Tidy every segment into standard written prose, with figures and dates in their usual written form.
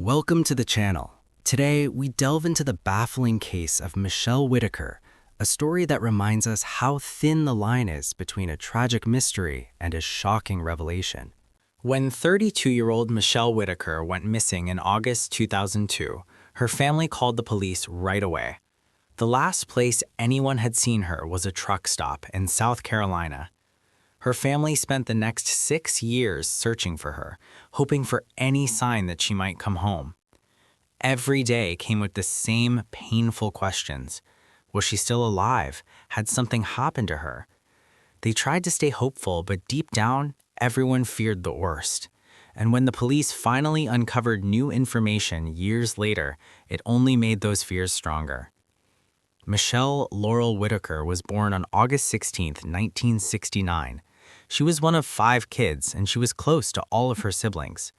Welcome to the channel. Today, we delve into the baffling case of Michelle Whitaker, a story that reminds us how thin the line is between a tragic mystery and a shocking revelation. When 32-year-old Michelle Whitaker went missing in August 2002, her family called the police right away. The last place anyone had seen her was a truck stop in South Carolina. Her family spent the next 6 years searching for her, hoping for any sign that she might come home. Every day came with the same painful questions. Was she still alive? Had something happened to her? They tried to stay hopeful, but deep down, everyone feared the worst. And when the police finally uncovered new information years later, it only made those fears stronger. Michelle Laurel Whitaker was born on August 16, 1969. She was one of 5 kids, and she was close to all of her siblings.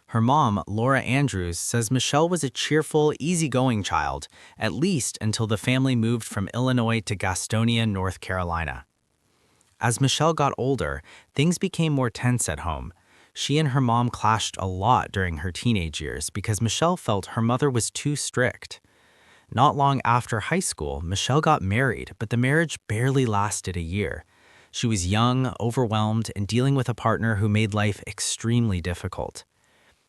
Her mom, Laura Andrews, says Michelle was a cheerful, easygoing child, at least until the family moved from Illinois to Gastonia, North Carolina. As Michelle got older, things became more tense at home. She and her mom clashed a lot during her teenage years because Michelle felt her mother was too strict. Not long after high school, Michelle got married, but the marriage barely lasted a year. She was young, overwhelmed, and dealing with a partner who made life extremely difficult.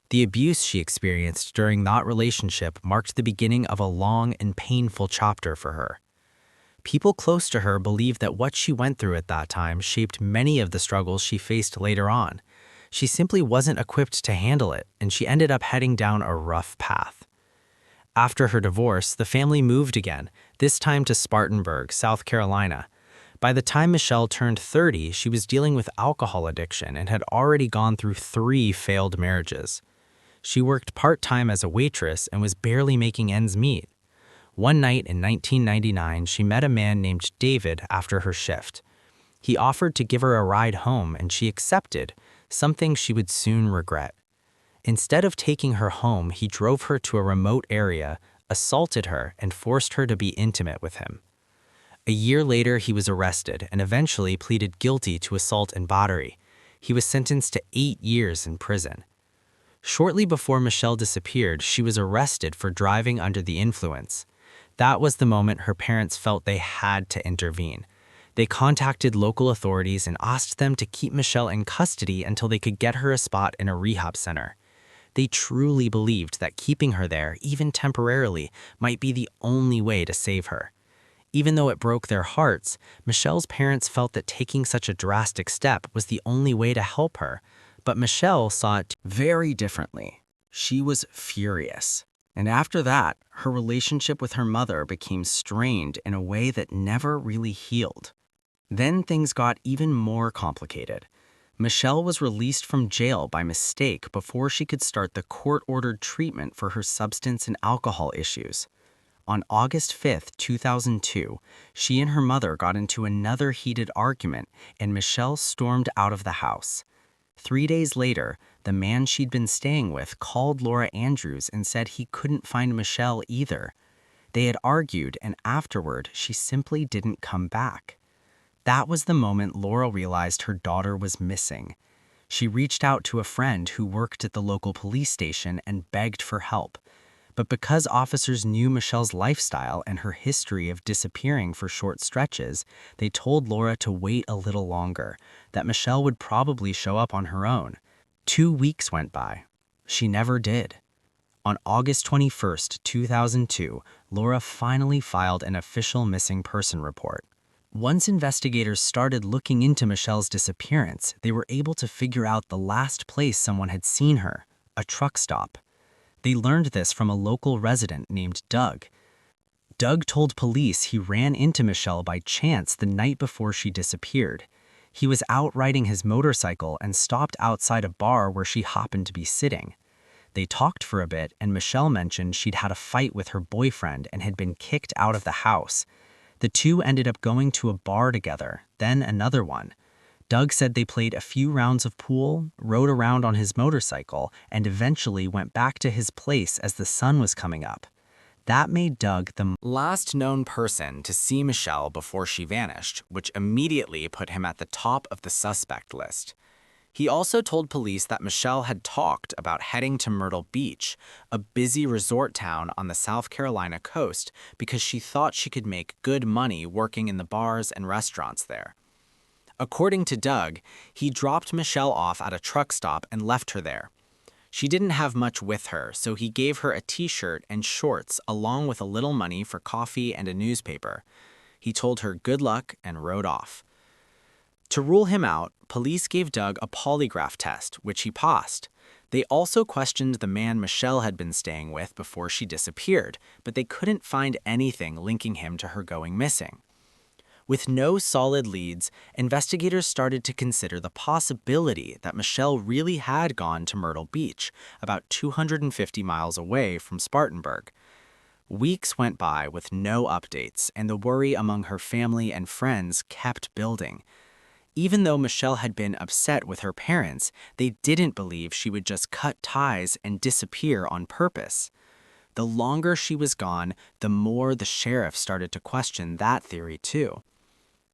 The abuse she experienced during that relationship marked the beginning of a long and painful chapter for her. People close to her believe that what she went through at that time shaped many of the struggles she faced later on. She simply wasn't equipped to handle it, and she ended up heading down a rough path. After her divorce, the family moved again, this time to Spartanburg, South Carolina. By the time Michelle turned 30, she was dealing with alcohol addiction and had already gone through 3 failed marriages. She worked part-time as a waitress and was barely making ends meet. One night in 1999, she met a man named David after her shift. He offered to give her a ride home, and she accepted, something she would soon regret. Instead of taking her home, he drove her to a remote area, assaulted her, and forced her to be intimate with him. A year later, he was arrested and eventually pleaded guilty to assault and battery. He was sentenced to 8 years in prison. Shortly before Michelle disappeared, she was arrested for driving under the influence. That was the moment her parents felt they had to intervene. They contacted local authorities and asked them to keep Michelle in custody until they could get her a spot in a rehab center. They truly believed that keeping her there, even temporarily, might be the only way to save her. Even though it broke their hearts, Michelle's parents felt that taking such a drastic step was the only way to help her. But Michelle saw it very differently. She was furious. And after that, her relationship with her mother became strained in a way that never really healed. Then things got even more complicated. Michelle was released from jail by mistake before she could start the court-ordered treatment for her substance and alcohol issues. On August 5, 2002, she and her mother got into another heated argument, and Michelle stormed out of the house. 3 days later, the man she'd been staying with called Laura Andrews and said he couldn't find Michelle either. They had argued, and afterward, she simply didn't come back. That was the moment Laura realized her daughter was missing. She reached out to a friend who worked at the local police station and begged for help. But because officers knew Michelle's lifestyle and her history of disappearing for short stretches, they told Laura to wait a little longer, that Michelle would probably show up on her own. 2 weeks went by. She never did. On August 21, 2002, Laura finally filed an official missing person report. Once investigators started looking into Michelle's disappearance, they were able to figure out the last place someone had seen her, a truck stop. They learned this from a local resident named Doug. Doug told police he ran into Michelle by chance the night before she disappeared. He was out riding his motorcycle and stopped outside a bar where she happened to be sitting. They talked for a bit, and Michelle mentioned she'd had a fight with her boyfriend and had been kicked out of the house. The two ended up going to a bar together, then another one. Doug said they played a few rounds of pool, rode around on his motorcycle, and eventually went back to his place as the sun was coming up. That made Doug the last known person to see Michelle before she vanished, which immediately put him at the top of the suspect list. He also told police that Michelle had talked about heading to Myrtle Beach, a busy resort town on the South Carolina coast, because she thought she could make good money working in the bars and restaurants there. According to Doug, he dropped Michelle off at a truck stop and left her there. She didn't have much with her, so he gave her a t-shirt and shorts along with a little money for coffee and a newspaper. He told her good luck and rode off. To rule him out, police gave Doug a polygraph test, which he passed. They also questioned the man Michelle had been staying with before she disappeared, but they couldn't find anything linking him to her going missing. With no solid leads, investigators started to consider the possibility that Michelle really had gone to Myrtle Beach, about 250 miles away from Spartanburg. Weeks went by with no updates, and the worry among her family and friends kept building. Even though Michelle had been upset with her parents, they didn't believe she would just cut ties and disappear on purpose. The longer she was gone, the more the sheriff started to question that theory too.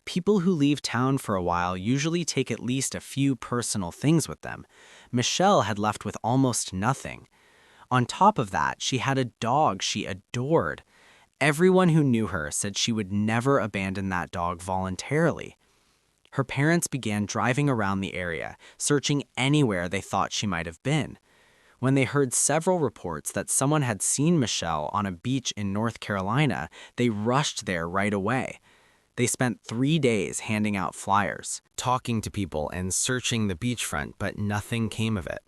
People who leave town for a while usually take at least a few personal things with them. Michelle had left with almost nothing. On top of that, she had a dog she adored. Everyone who knew her said she would never abandon that dog voluntarily. Her parents began driving around the area, searching anywhere they thought she might have been. When they heard several reports that someone had seen Michelle on a beach in North Carolina, they rushed there right away. They spent 3 days handing out flyers, talking to people and searching the beachfront, but nothing came of it.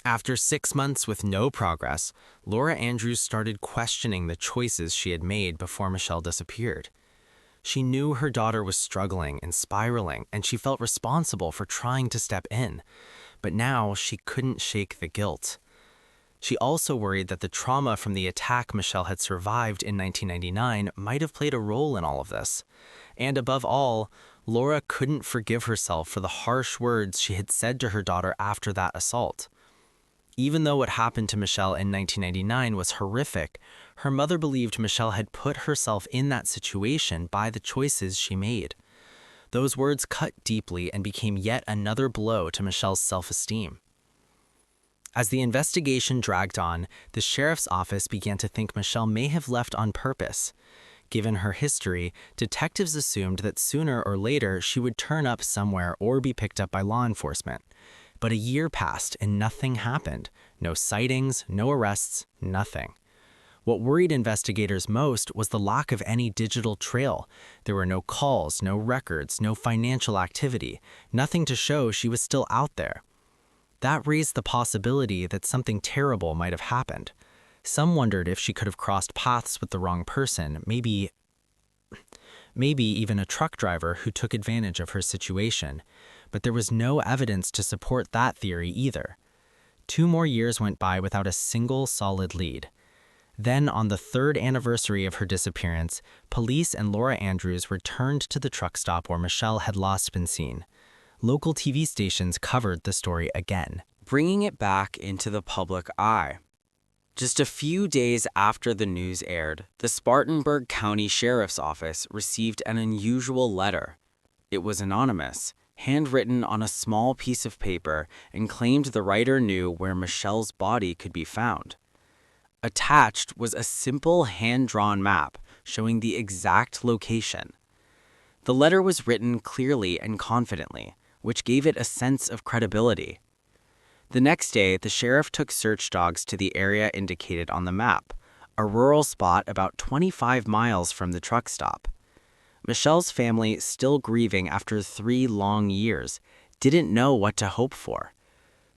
After 6 months with no progress, Laura Andrews started questioning the choices she had made before Michelle disappeared. She knew her daughter was struggling and spiraling, and she felt responsible for trying to step in. But now she couldn't shake the guilt. She also worried that the trauma from the attack Michelle had survived in 1999 might have played a role in all of this. And above all, Laura couldn't forgive herself for the harsh words she had said to her daughter after that assault. Even though what happened to Michelle in 1999 was horrific, her mother believed Michelle had put herself in that situation by the choices she made. Those words cut deeply and became yet another blow to Michelle's self-esteem. As the investigation dragged on, the sheriff's office began to think Michelle may have left on purpose. Given her history, detectives assumed that sooner or later she would turn up somewhere or be picked up by law enforcement. But a year passed and nothing happened. No sightings, no arrests, nothing. What worried investigators most was the lack of any digital trail. There were no calls, no records, no financial activity, nothing to show she was still out there. That raised the possibility that something terrible might have happened. Some wondered if she could have crossed paths with the wrong person, maybe even a truck driver who took advantage of her situation. But there was no evidence to support that theory either. 2 more years went by without a single solid lead. Then, on the 3rd anniversary of her disappearance, police and Laura Andrews returned to the truck stop where Michelle had last been seen. Local TV stations covered the story again, bringing it back into the public eye. Just a few days after the news aired, the Spartanburg County Sheriff's Office received an unusual letter. It was anonymous, handwritten on a small piece of paper, and claimed the writer knew where Michelle's body could be found. Attached was a simple hand-drawn map showing the exact location. The letter was written clearly and confidently, which gave it a sense of credibility. The next day, the sheriff took search dogs to the area indicated on the map, a rural spot about 25 miles from the truck stop. Michelle's family, still grieving after 3 long years, didn't know what to hope for.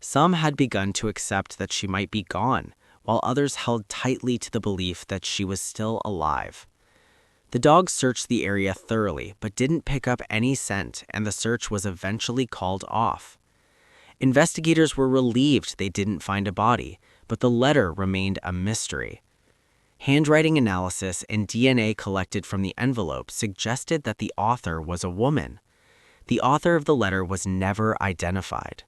Some had begun to accept that she might be gone, while others held tightly to the belief that she was still alive. The dogs searched the area thoroughly, but didn't pick up any scent, and the search was eventually called off. Investigators were relieved they didn't find a body, but the letter remained a mystery. Handwriting analysis and DNA collected from the envelope suggested that the author was a woman. The author of the letter was never identified.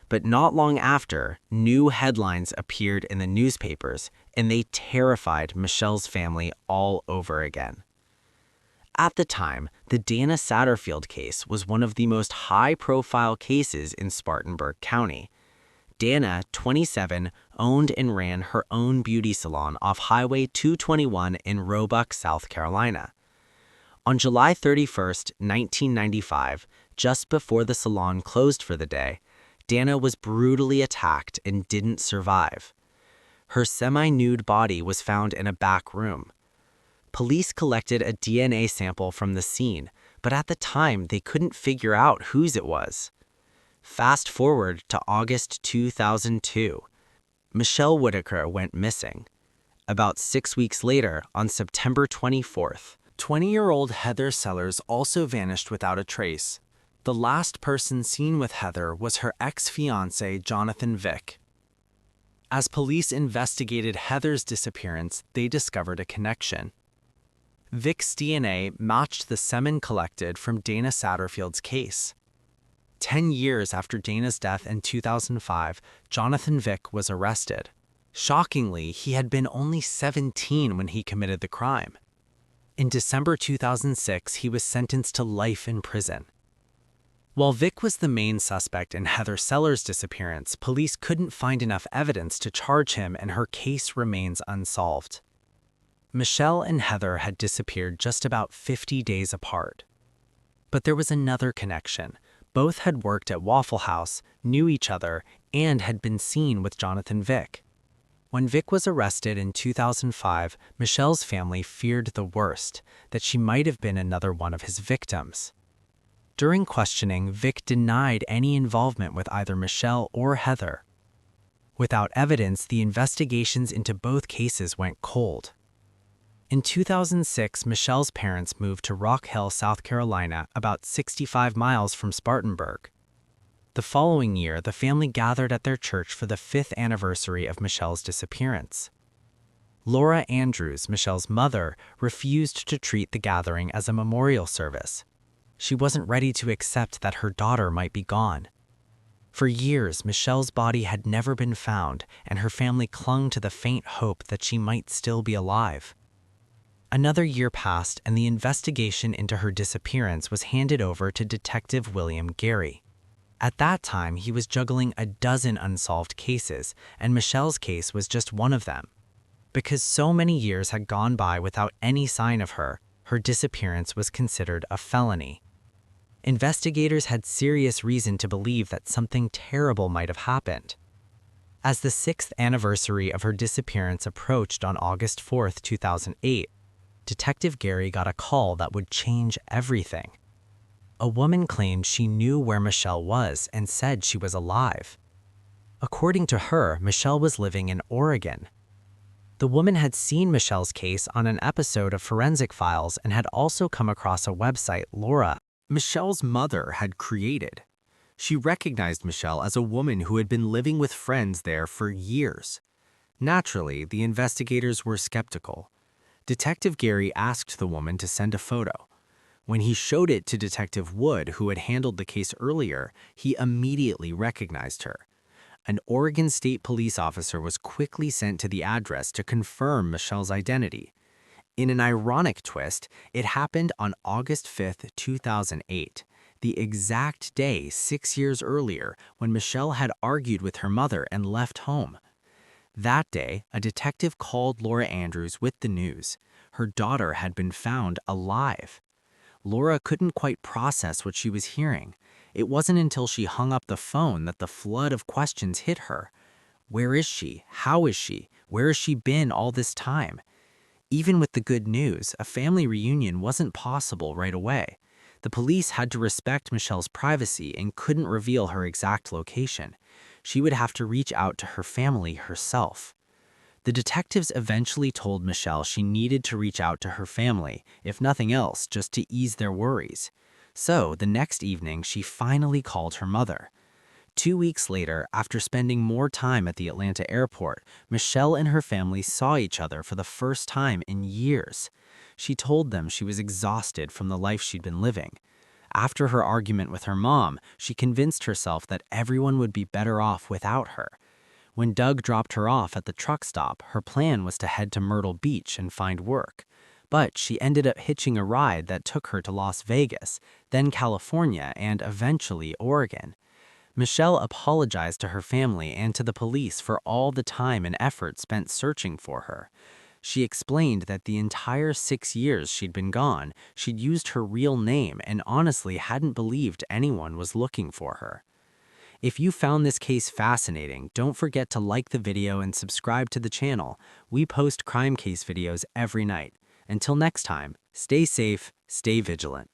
But not long after, new headlines appeared in the newspapers, and they terrified Michelle's family all over again. At the time, the Dana Satterfield case was one of the most high-profile cases in Spartanburg County. Dana, 27, owned and ran her own beauty salon off Highway 221 in Roebuck, South Carolina. On July 31, 1995, just before the salon closed for the day, Dana was brutally attacked and didn't survive. Her semi-nude body was found in a back room. Police collected a DNA sample from the scene, but at the time they couldn't figure out whose it was. Fast forward to August 2002. Michelle Whitaker went missing. About 6 weeks later, on September 24th, 20-year-old Heather Sellers also vanished without a trace. The last person seen with Heather was her ex-fiancé, Jonathan Vick. As police investigated Heather's disappearance, they discovered a connection. Vick's DNA matched the semen collected from Dana Satterfield's case. 10 years after Dana's death in 2005, Jonathan Vick was arrested. Shockingly, he had been only 17 when he committed the crime. In December 2006, he was sentenced to life in prison. While Vick was the main suspect in Heather Sellers' disappearance, police couldn't find enough evidence to charge him, and her case remains unsolved. Michelle and Heather had disappeared just about 50 days apart. But there was another connection. Both had worked at Waffle House, knew each other, and had been seen with Jonathan Vick. When Vick was arrested in 2005, Michelle's family feared the worst, that she might have been another one of his victims. During questioning, Vick denied any involvement with either Michelle or Heather. Without evidence, the investigations into both cases went cold. In 2006, Michelle's parents moved to Rock Hill, South Carolina, about 65 miles from Spartanburg. The following year, the family gathered at their church for the 5th anniversary of Michelle's disappearance. Laura Andrews, Michelle's mother, refused to treat the gathering as a memorial service. She wasn't ready to accept that her daughter might be gone. For years, Michelle's body had never been found, and her family clung to the faint hope that she might still be alive. Another year passed, and the investigation into her disappearance was handed over to Detective William Gary. At that time, he was juggling a dozen unsolved cases, and Michelle's case was just one of them. Because so many years had gone by without any sign of her, her disappearance was considered a felony. Investigators had serious reason to believe that something terrible might have happened. As the 6th anniversary of her disappearance approached on August 4, 2008, Detective Gary got a call that would change everything. A woman claimed she knew where Michelle was and said she was alive. According to her, Michelle was living in Oregon. The woman had seen Michelle's case on an episode of Forensic Files and had also come across a website Laura, Michelle's mother, had created. She recognized Michelle as a woman who had been living with friends there for years. Naturally, the investigators were skeptical. Detective Gary asked the woman to send a photo. When he showed it to Detective Wood, who had handled the case earlier, he immediately recognized her. An Oregon State police officer was quickly sent to the address to confirm Michelle's identity. In an ironic twist, it happened on August 5, 2008, the exact day 6 years earlier when Michelle had argued with her mother and left home. That day, a detective called Laura Andrews with the news. Her daughter had been found alive. Laura couldn't quite process what she was hearing. It wasn't until she hung up the phone that the flood of questions hit her. Where is she? How is she? Where has she been all this time? Even with the good news, a family reunion wasn't possible right away. The police had to respect Michelle's privacy and couldn't reveal her exact location. She would have to reach out to her family herself. The detectives eventually told Michelle she needed to reach out to her family, if nothing else, just to ease their worries. So, the next evening, she finally called her mother. 2 weeks later, after spending more time at the Atlanta airport, Michelle and her family saw each other for the first time in years. She told them she was exhausted from the life she'd been living. After her argument with her mom, she convinced herself that everyone would be better off without her. When Doug dropped her off at the truck stop, her plan was to head to Myrtle Beach and find work. but she ended up hitching a ride that took her to Las Vegas, then California, and eventually Oregon. Michelle apologized to her family and to the police for all the time and effort spent searching for her. She explained that the entire 6 years she'd been gone, she'd used her real name and honestly hadn't believed anyone was looking for her. If you found this case fascinating, don't forget to like the video and subscribe to the channel. We post crime case videos every night. Until next time, stay safe, stay vigilant.